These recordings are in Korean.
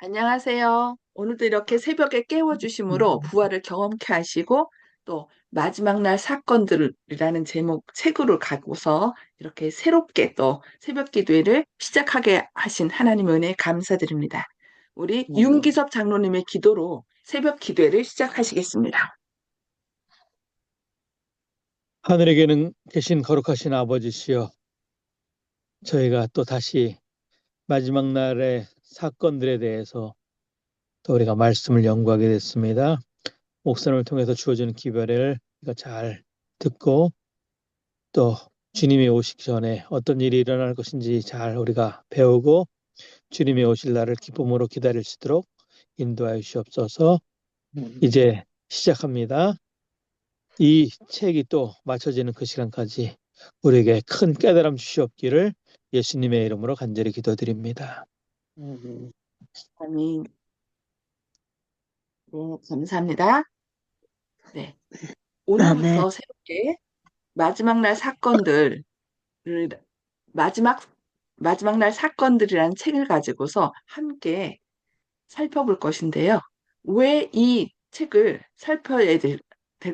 안녕하세요. 오늘도 이렇게 새벽에 깨워주심으로 부활을 경험케 하시고 또 마지막 날 사건들이라는 제목 책으로 가고서 이렇게 새롭게 또 새벽 기도회를 시작하게 하신 하나님 은혜에 감사드립니다. 우리 윤기섭 장로님의 기도로 새벽 기도회를 시작하시겠습니다. 하늘에게는 계신 거룩하신 아버지시여, 저희가 또 다시 마지막 날의 사건들에 대해서 또 우리가 말씀을 연구하게 됐습니다. 목사님을 통해서 주어지는 기별을 우리가 잘 듣고 또 주님이 오시기 전에 어떤 일이 일어날 것인지 잘 우리가 배우고 주님이 오실 날을 기쁨으로 기다릴 수 있도록 인도하여 주시옵소서. 이제 시작합니다. 이 책이 또 맞춰지는 그 시간까지 우리에게 큰 깨달음 주시옵기를 예수님의 이름으로 간절히 기도드립니다. 아멘. 네, 감사합니다. 네, 네. 오늘부터 새롭게 마지막 날 사건들을 마지막 마지막 날 사건들이라는 책을 가지고서 함께 살펴볼 것인데요. 왜 이 책을 살펴야 될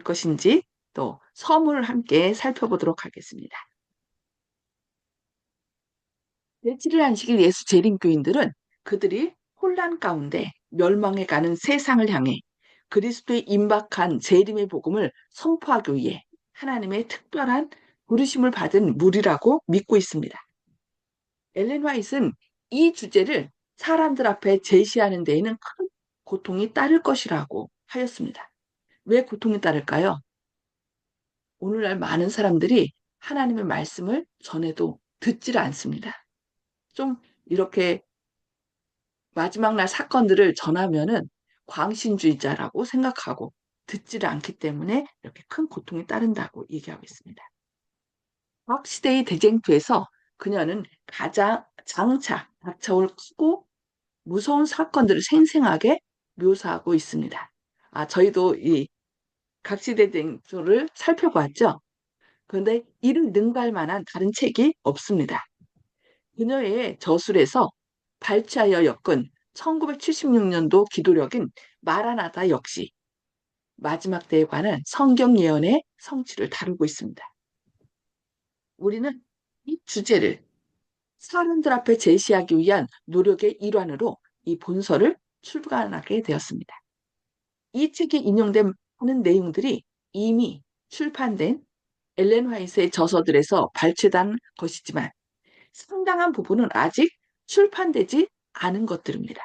것인지 또 서문을 함께 살펴보도록 하겠습니다. 제7일 안식일 예수 재림교인들은 그들이 혼란 가운데 멸망해 가는 세상을 향해 그리스도의 임박한 재림의 복음을 선포하기 위해 하나님의 특별한 부르심을 받은 무리라고 믿고 있습니다. 엘렌 화이트는 이 주제를 사람들 앞에 제시하는 데에는 큰 고통이 따를 것이라고 하였습니다. 왜 고통이 따를까요? 오늘날 많은 사람들이 하나님의 말씀을 전해도 듣지를 않습니다. 좀 이렇게 마지막 날 사건들을 전하면은 광신주의자라고 생각하고 듣지를 않기 때문에 이렇게 큰 고통이 따른다고 얘기하고 있습니다. 각 시대의 대쟁투에서 그녀는 가장 장차 닥쳐올 크고 무서운 사건들을 생생하게 묘사하고 있습니다. 저희도 이 각시대 쟁투를 살펴봤죠. 그런데 이를 능가할 만한 다른 책이 없습니다. 그녀의 저술에서 발췌하여 엮은 1976년도 기도력인 마라나다 역시 마지막 때에 관한 성경 예언의 성취를 다루고 있습니다. 우리는 이 주제를 사람들 앞에 제시하기 위한 노력의 일환으로 이 본서를 출간하게 되었습니다. 이 책에 인용된 하는 내용들이 이미 출판된 엘렌 화이트의 저서들에서 발췌된 것이지만 상당한 부분은 아직 출판되지 않은 것들입니다.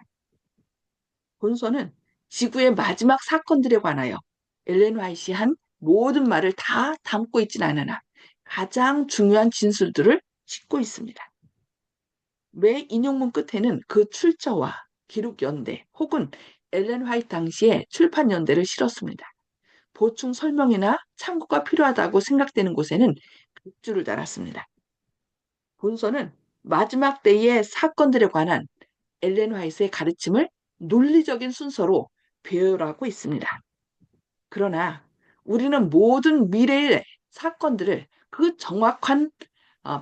본서는 지구의 마지막 사건들에 관하여 엘렌 화이트이 한 모든 말을 다 담고 있진 않으나 가장 중요한 진술들을 싣고 있습니다. 매 인용문 끝에는 그 출처와 기록 연대 혹은 엘렌 화이트 당시의 출판 연대를 실었습니다. 보충 설명이나 참고가 필요하다고 생각되는 곳에는 글줄을 달았습니다. 본서는 마지막 때의 사건들에 관한 엘렌 화이트의 가르침을 논리적인 순서로 배열하고 있습니다. 그러나 우리는 모든 미래의 사건들을 그 정확한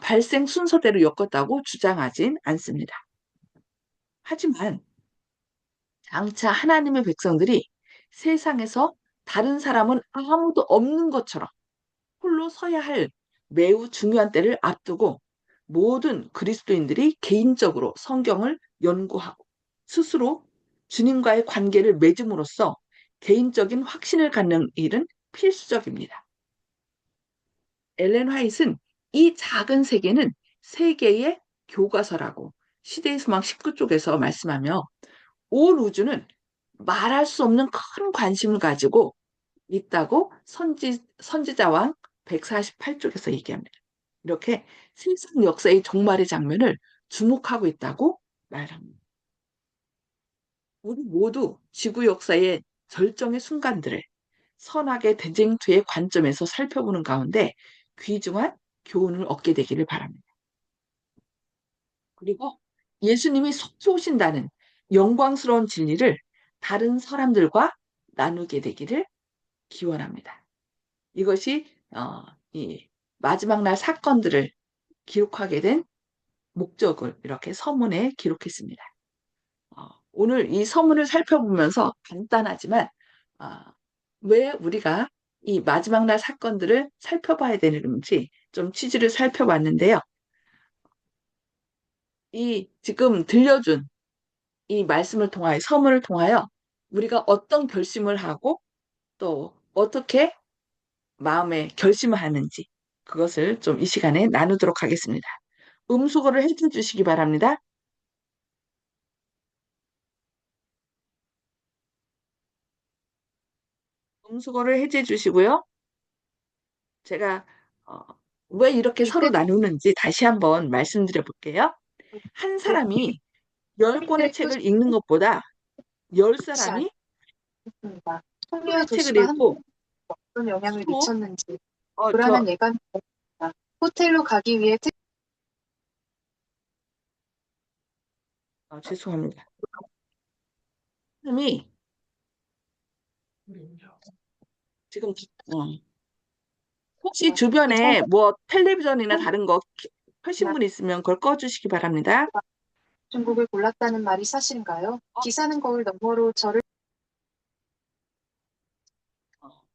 발생 순서대로 엮었다고 주장하진 않습니다. 하지만 장차 하나님의 백성들이 세상에서 다른 사람은 아무도 없는 것처럼 홀로 서야 할 매우 중요한 때를 앞두고 모든 그리스도인들이 개인적으로 성경을 연구하고 스스로 주님과의 관계를 맺음으로써 개인적인 확신을 갖는 일은 필수적입니다. 엘렌 화이트는 이 작은 세계는 세계의 교과서라고 시대의 소망 19쪽에서 말씀하며 온 우주는 말할 수 없는 큰 관심을 가지고 있다고 선지자왕 148쪽에서 얘기합니다. 이렇게 세상 역사의 종말의 장면을 주목하고 있다고 말합니다. 우리 모두 지구 역사의 절정의 순간들을 선악의 대쟁투의 관점에서 살펴보는 가운데 귀중한 교훈을 얻게 되기를 바랍니다. 그리고 예수님이 속히 오신다는 영광스러운 진리를 다른 사람들과 나누게 되기를 기원합니다. 이것이 이 마지막 날 사건들을 기록하게 된 목적을 이렇게 서문에 기록했습니다. 오늘 이 서문을 살펴보면서 간단하지만 아, 왜 우리가 이 마지막 날 사건들을 살펴봐야 되는지 좀 취지를 살펴봤는데요. 이 지금 들려준 이 말씀을 통하여 서문을 통하여 우리가 어떤 결심을 하고 또 어떻게 마음에 결심을 하는지 그것을 좀 이 시간에 나누도록 하겠습니다. 음수거를 해줘 주시기 바랍니다. 음수거를 해제 주시고요. 제가 어, 왜 이렇게 서로 이때 나누는지 다시 한번 말씀드려 볼게요. 한 사람이 열 권의 또 책을 읽는 것보다 열 좋지 사람이 않습니다. 한 통일의 권의 책을 도시가 한 읽고 어떤 영향을 서로 미쳤는지 어, 저, 불안한 예감이 듭니다. 호텔로 가기 위해 죄송합니다. 사람이 지금 혹시 주변에 뭐 텔레비전이나 다른 거 켜신 분 있으면 그걸 꺼주시기 바랍니다. 중국을 골랐다는 말이 사실인가요? 기사는 거울 너머로 저를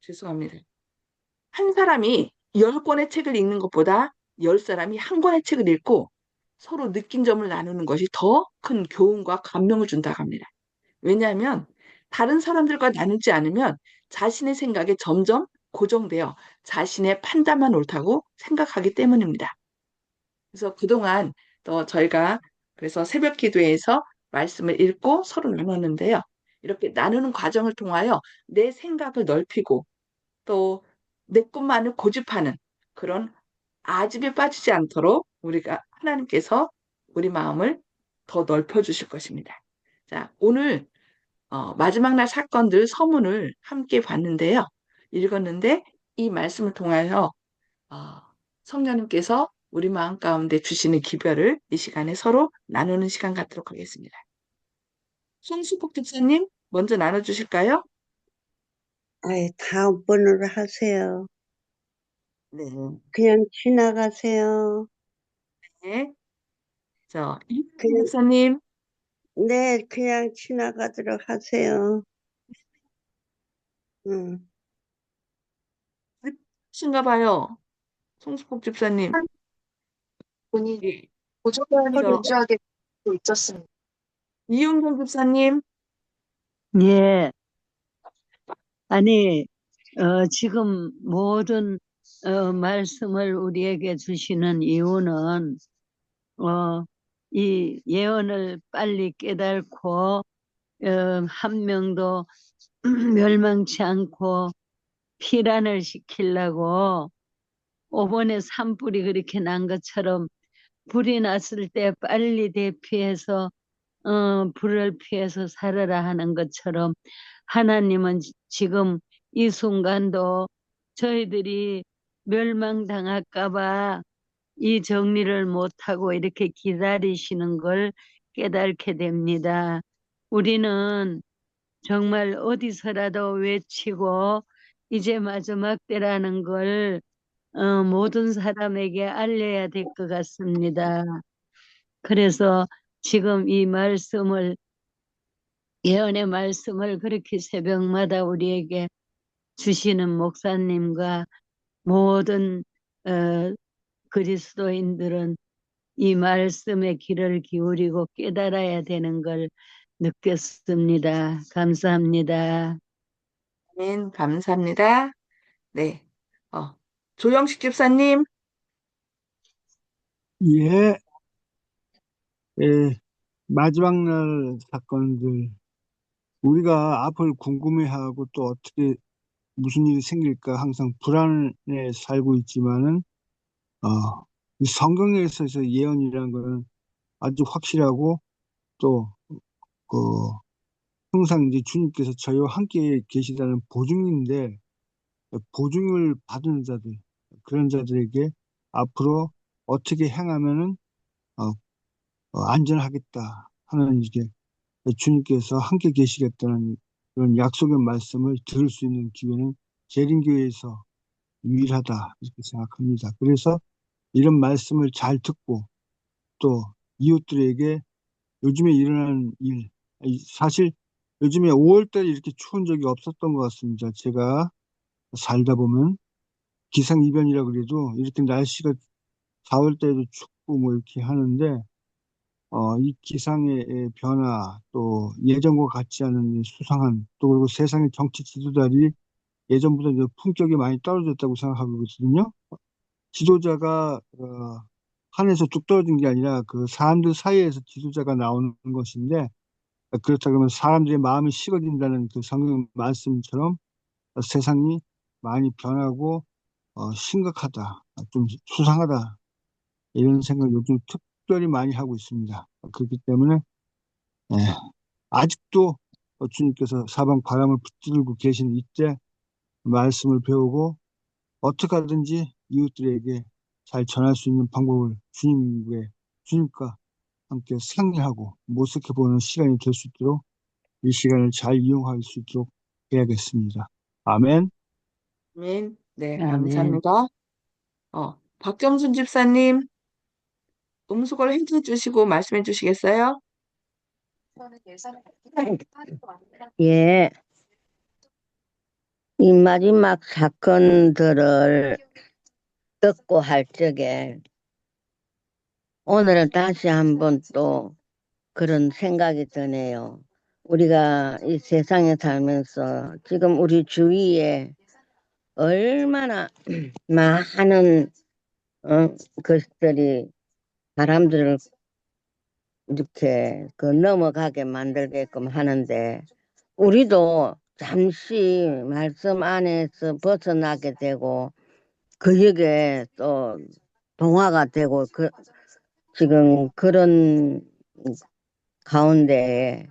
죄송합니다. 한 사람이 열 권의 책을 읽는 것보다 열 사람이 한 권의 책을 읽고 서로 느낀 점을 나누는 것이 더 큰 교훈과 감명을 준다고 합니다. 왜냐하면 다른 사람들과 나누지 않으면 자신의 생각에 점점 고정되어 자신의 판단만 옳다고 생각하기 때문입니다. 그래서 그동안 또 저희가 그래서 새벽 기도에서 말씀을 읽고 서로 나눴는데요. 이렇게 나누는 과정을 통하여 내 생각을 넓히고 또 내 것만을 고집하는 그런 아집에 빠지지 않도록 우리가 하나님께서 우리 마음을 더 넓혀 주실 것입니다. 자, 오늘 마지막 날 사건들 서문을 함께 봤는데요. 읽었는데 이 말씀을 통하여 어, 성령님께서 우리 마음 가운데 주시는 기별을 이 시간에 서로 나누는 시간 갖도록 하겠습니다. 송수복 집사님 먼저 나눠주실까요? 아이, 다음번으로 하세요. 네. 그냥 지나가세요. 네. 이은희 그냥, 집사님, 네, 그냥 지나가도록 하세요. 응. 신가 봐요. 송수복 집사님. 본인 예. 보조관이 허리, 저 분주하게 있었습니다. 이용경 집사님, 예, 아니, 지금 모든, 말씀을 우리에게 주시는 이유는, 어, 이 예언을 빨리 깨닫고, 한 명도 멸망치 않고 피란을 시키려고, 오번에 산불이 그렇게 난 것처럼 불이 났을 때 빨리 대피해서 불을 피해서 살아라 하는 것처럼 하나님은 지금 이 순간도 저희들이 멸망당할까봐 이 정리를 못하고 이렇게 기다리시는 걸 깨닫게 됩니다. 우리는 정말 어디서라도 외치고 이제 마지막 때라는 걸 모든 사람에게 알려야 될 것 같습니다. 그래서 지금 이 말씀을 예언의 말씀을 그렇게 새벽마다 우리에게 주시는 목사님과 모든 그리스도인들은 이 말씀에 귀를 기울이고 깨달아야 되는 걸 느꼈습니다. 감사합니다. 아멘, 감사합니다. 네. 어, 조영식 집사님, 예, 예, 마지막 날 사건들, 우리가 앞을 궁금해하고 또 어떻게 무슨 일이 생길까 항상 불안에 살고 있지만은, 이 성경에 있어서 예언이라는 것은 아주 확실하고 또, 그, 항상 이제 주님께서 저희와 함께 계시다는 보증인데, 보증을 받은 자들, 그런 자들에게 앞으로 어떻게 행하면은, 어, 안전하겠다 하는 이게 주님께서 함께 계시겠다는 그런 약속의 말씀을 들을 수 있는 기회는 재림교회에서 유일하다 이렇게 생각합니다. 그래서 이런 말씀을 잘 듣고 또 이웃들에게 요즘에 일어나는 일, 사실 요즘에 5월달에 이렇게 추운 적이 없었던 것 같습니다. 제가 살다 보면 기상이변이라 그래도 이렇게 날씨가 4월달에도 춥고 뭐 이렇게 하는데 이 기상의 변화 또 예전과 같지 않은 이 수상한 또 그리고 세상의 정치 지도자들이 예전보다 이제 품격이 많이 떨어졌다고 생각하고 있거든요. 지도자가 하늘에서 뚝 떨어진 게 아니라 그 사람들 사이에서 지도자가 나오는 것인데 그렇다 그러면 사람들의 마음이 식어진다는 그 성경 말씀처럼 세상이 많이 변하고 심각하다, 좀 수상하다 이런 생각을 요즘 특별히 많이 하고 있습니다. 그렇기 때문에 예, 아직도 주님께서 사방 바람을 붙들고 계신 이때 말씀을 배우고 어떻게 하든지 이웃들에게 잘 전할 수 있는 방법을 주님과 함께 상의하고 모색해 보는 시간이 될 수 있도록 이 시간을 잘 이용할 수 있도록 해야겠습니다. 아멘. 아멘. 네, 아멘. 감사합니다. 박정순 집사님, 음수걸 해주주시고 말씀해 주시겠어요? 저는 예, 이 마지막 사건들을 듣고 할 적에 오늘은 다시 한번 또 그런 생각이 드네요. 우리가 이 세상에 살면서 지금 우리 주위에 얼마나 많은 것들이 사람들을 이렇게 넘어가게 만들게끔 하는데 우리도 잠시 말씀 안에서 벗어나게 되고 그에게 또 동화가 되고 지금 그런 가운데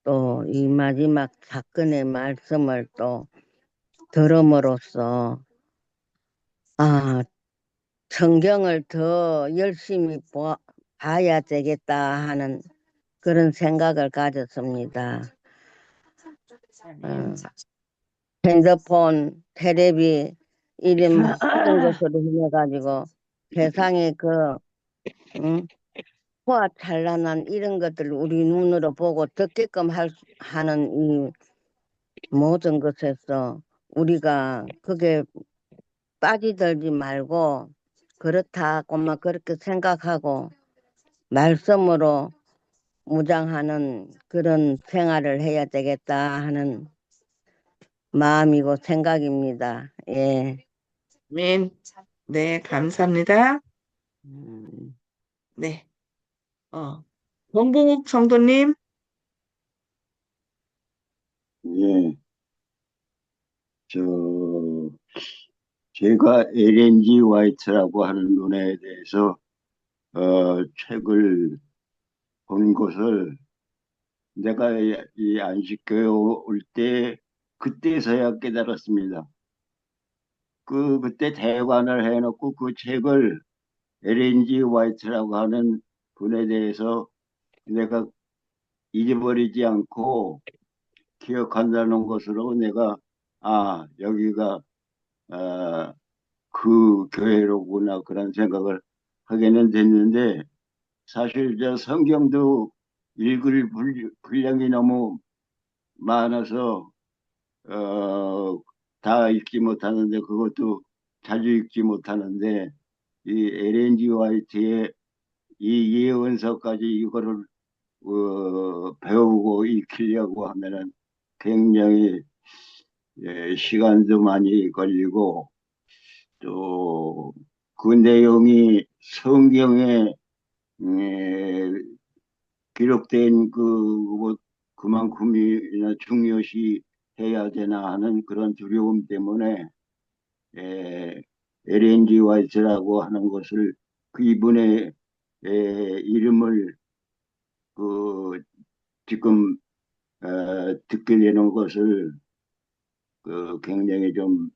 또 이 마지막 사건의 말씀을 또 들음으로써 아, 성경을 더 열심히 봐야 되겠다 하는 그런 생각을 가졌습니다. 아멘. 핸드폰, 텔레비 이런 것으로 인해가지고 세상에 응? 호화찬란한 이런 것들을 우리 눈으로 보고 듣게끔 하는 이 모든 것에서 우리가 그게 빠지들지 말고 그렇다고만 그렇게 생각하고 말씀으로 무장하는 그런 생활을 해야 되겠다 하는 마음이고 생각입니다. 예. 아멘. 네, 감사합니다. 음, 네, 정봉욱 성도님, 예, 저, 제가 LNG 화이트라고 하는 논에 대해서, 책을 본 것을 내가 이 안식교에 올 때, 그때서야 깨달았습니다. 그때 대관을 해놓고 그 책을 LNG 화이트라고 하는 분에 대해서 내가 잊어버리지 않고 기억한다는 것으로 내가, 여기가, 어, 그 교회로구나 그런 생각을 하게는 됐는데 사실 저 성경도 읽을 분량이 너무 많아서 어, 다 읽지 못하는데 그것도 자주 읽지 못하는데 이 LNG 화이트의 이 예언서까지 이거를 배우고 익히려고 하면은 굉장히 시간도 많이 걸리고 또 그 내용이 성경에 에, 기록된 그만큼이나 중요시 해야 되나 하는 그런 두려움 때문에 LNG 화이트라고 하는 것을 그 이분의 이름을 그 지금 듣게 되는 것을 굉장히 좀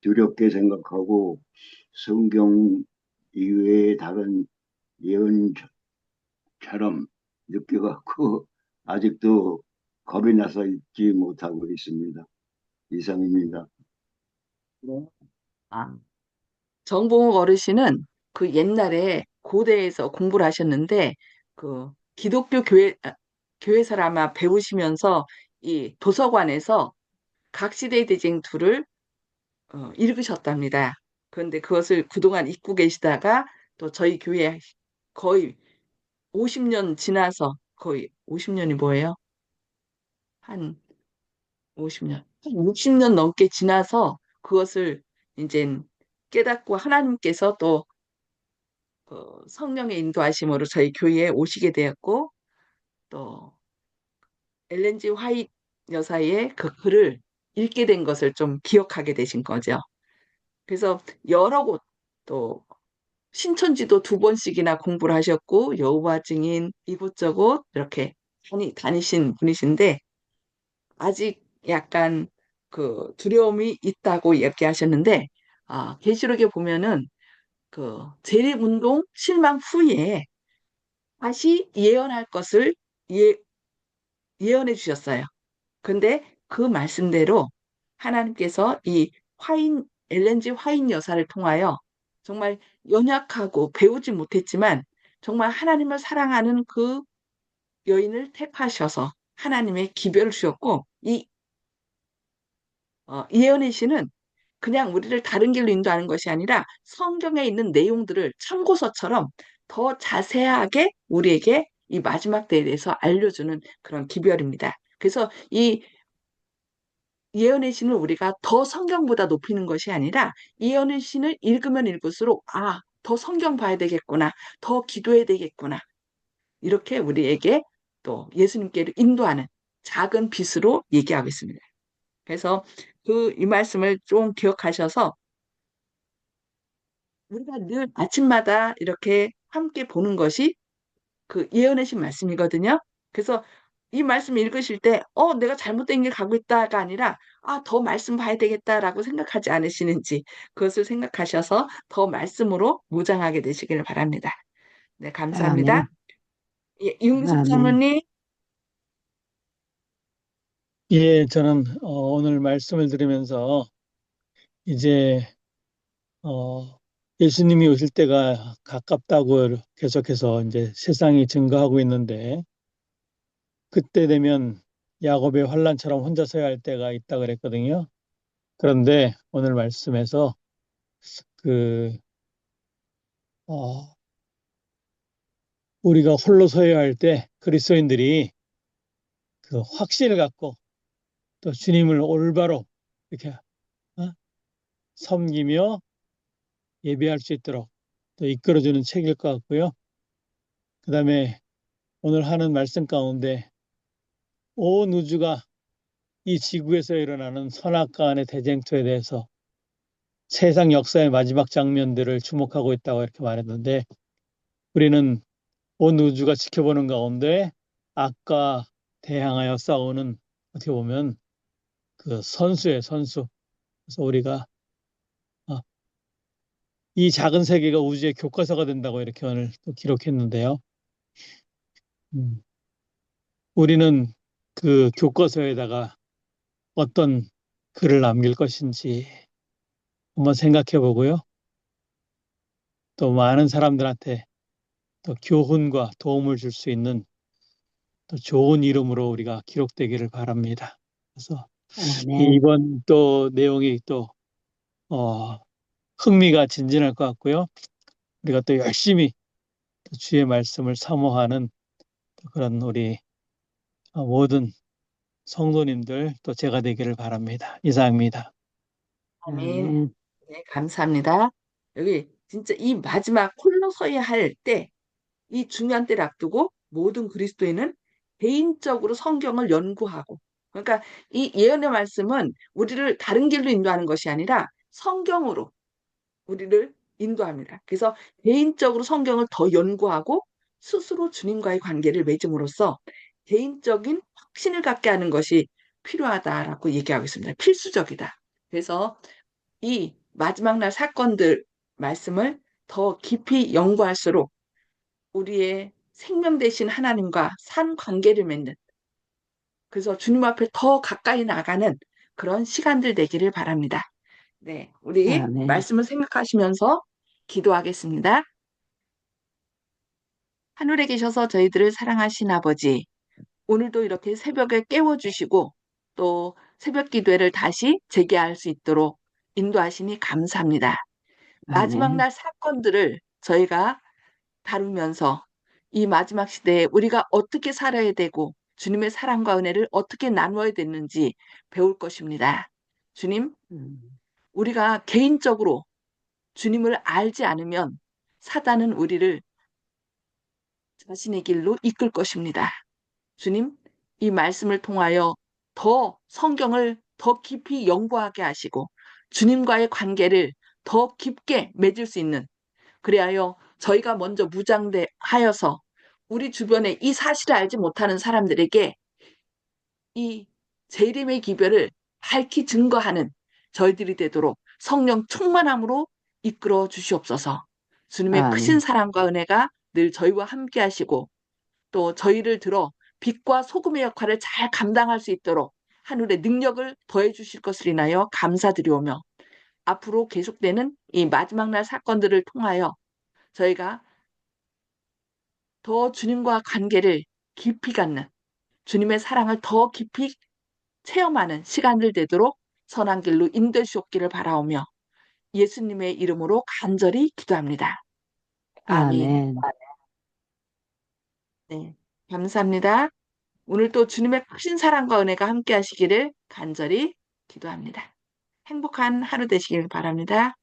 두렵게 생각하고 성경 이외의 다른 예언처럼 느껴갖고 아직도 겁이 나서 읽지 못하고 있습니다. 이상입니다. 네. 정봉욱 어르신은 그 옛날에 고대에서 공부를 하셨는데 그 기독교 교회 교회에서 아마 배우시면서 이 도서관에서 각시대의 대쟁투를 읽으셨답니다. 그런데 그것을 그동안 잊고 계시다가 또 저희 교회 거의 50년 지나서 거의 50년이 뭐예요? 한 50년, 한 60년 넘게 지나서 그것을 이제 깨닫고 하나님께서 또 성령의 인도하심으로 저희 교회에 오시게 되었고 또 엘렌지 화이트 여사의 그 글을 읽게 된 것을 좀 기억하게 되신 거죠. 그래서 여러 곳 또 신천지도 두 번씩이나 공부를 하셨고 여호와 증인 이곳저곳 이렇게 다니신 분이신데 아직 약간 그 두려움이 있다고 얘기하셨는데 계시록에 보면은 그 재림운동 실망 후에 다시 예언할 것을 예, 예언해 주셨어요. 근데 그 말씀대로 하나님께서 이 엘렌지 화인 여사를 통하여 정말 연약하고 배우지 못했지만 정말 하나님을 사랑하는 그 여인을 택하셔서 하나님의 기별을 주셨고 이 예언의 시는 그냥 우리를 다른 길로 인도하는 것이 아니라 성경에 있는 내용들을 참고서처럼 더 자세하게 우리에게 이 마지막 때에 대해서 알려주는 그런 기별입니다. 그래서 이 예언의 신을 우리가 더 성경보다 높이는 것이 아니라 예언의 신을 읽으면 읽을수록 더 성경 봐야 되겠구나. 더 기도해야 되겠구나. 이렇게 우리에게 또 예수님께로 인도하는 작은 빛으로 얘기하고 있습니다. 그래서 이 말씀을 좀 기억하셔서 우리가 늘 아침마다 이렇게 함께 보는 것이 그 예언의 신 말씀이거든요. 그래서 이 말씀 읽으실 때, 내가 잘못된 길 가고 있다가 아니라, 더 말씀 봐야 되겠다라고 생각하지 않으시는지, 그것을 생각하셔서 더 말씀으로 무장하게 되시기를 바랍니다. 네, 감사합니다. 아멘. 예, 윤기숙 아멘. 장로님, 예, 저는 오늘 말씀을 들으면서 이제 예수님이 오실 때가 가깝다고 계속해서 이제 세상이 증거하고 있는데 그때 되면 야곱의 환란처럼 혼자 서야 할 때가 있다 그랬거든요. 그런데 오늘 말씀에서 그 우리가 홀로 서야 할 때 그리스도인들이 그 확신을 갖고 또 주님을 올바로 이렇게 어? 섬기며 예배할 수 있도록 또 이끌어주는 책일 것 같고요. 그 다음에 오늘 하는 말씀 가운데 온 우주가 이 지구에서 일어나는 선악과 안의 대쟁투에 대해서 세상 역사의 마지막 장면들을 주목하고 있다고 이렇게 말했는데 우리는 온 우주가 지켜보는 가운데 악과 대항하여 싸우는 어떻게 보면 그 선수의 선수. 그래서 우리가 이 작은 세계가 우주의 교과서가 된다고 이렇게 오늘 또 기록했는데요. 음, 우리는 그 교과서에다가 어떤 글을 남길 것인지 한번 생각해 보고요. 또 많은 사람들한테 또 교훈과 도움을 줄 수 있는 또 좋은 이름으로 우리가 기록되기를 바랍니다. 그래서 아멘. 이번 또 내용이 또 흥미가 진진할 것 같고요. 우리가 또 열심히 또 주의 말씀을 사모하는 그런 우리 모든 성도님들 또 제가 되기를 바랍니다. 이상입니다. 아멘. 아멘. 네, 감사합니다. 여기 진짜 이 마지막 홀로 서야 할 때, 이 중요한 때를 앞두고 모든 그리스도인은 개인적으로 성경을 연구하고, 그러니까 이 예언의 말씀은 우리를 다른 길로 인도하는 것이 아니라 성경으로 우리를 인도합니다. 그래서 개인적으로 성경을 더 연구하고 스스로 주님과의 관계를 맺음으로써 개인적인 확신을 갖게 하는 것이 필요하다라고 얘기하고 있습니다. 필수적이다. 그래서 이 마지막 날 사건들 말씀을 더 깊이 연구할수록 우리의 생명 되신 하나님과 산 관계를 맺는 그래서 주님 앞에 더 가까이 나가는 그런 시간들 되기를 바랍니다. 네, 우리 아멘. 말씀을 생각하시면서 기도하겠습니다. 하늘에 계셔서 저희들을 사랑하신 아버지, 오늘도 이렇게 새벽에 깨워주시고 또 새벽 기도회를 다시 재개할 수 있도록 인도하시니 감사합니다. 마지막 아멘. 날 사건들을 저희가 다루면서 이 마지막 시대에 우리가 어떻게 살아야 되고 주님의 사랑과 은혜를 어떻게 나누어야 되는지 배울 것입니다. 주님, 음. 우리가 개인적으로 주님을 알지 않으면 사단은 우리를 자신의 길로 이끌 것입니다. 주님, 이 말씀을 통하여 더 성경을 더 깊이 연구하게 하시고 주님과의 관계를 더 깊게 맺을 수 있는, 그리하여 저희가 먼저 무장하여서 우리 주변에 이 사실을 알지 못하는 사람들에게 이 재림의 기별을 밝히 증거하는 저희들이 되도록 성령 충만함으로 이끌어 주시옵소서. 주님의 크신 아멘. 사랑과 은혜가 늘 저희와 함께 하시고 또 저희를 들어 빛과 소금의 역할을 잘 감당할 수 있도록 하늘의 능력을 더해 주실 것을 인하여 감사드리오며 앞으로 계속되는 이 마지막 날 사건들을 통하여 저희가 더 주님과 관계를 깊이 갖는 주님의 사랑을 더 깊이 체험하는 시간들 되도록 선한 길로 인도해 주옵기를 바라오며 예수님의 이름으로 간절히 기도합니다. 아멘. 아멘. 네, 감사합니다. 오늘 또 주님의 크신 사랑과 은혜가 함께 하시기를 간절히 기도합니다. 행복한 하루 되시길 바랍니다.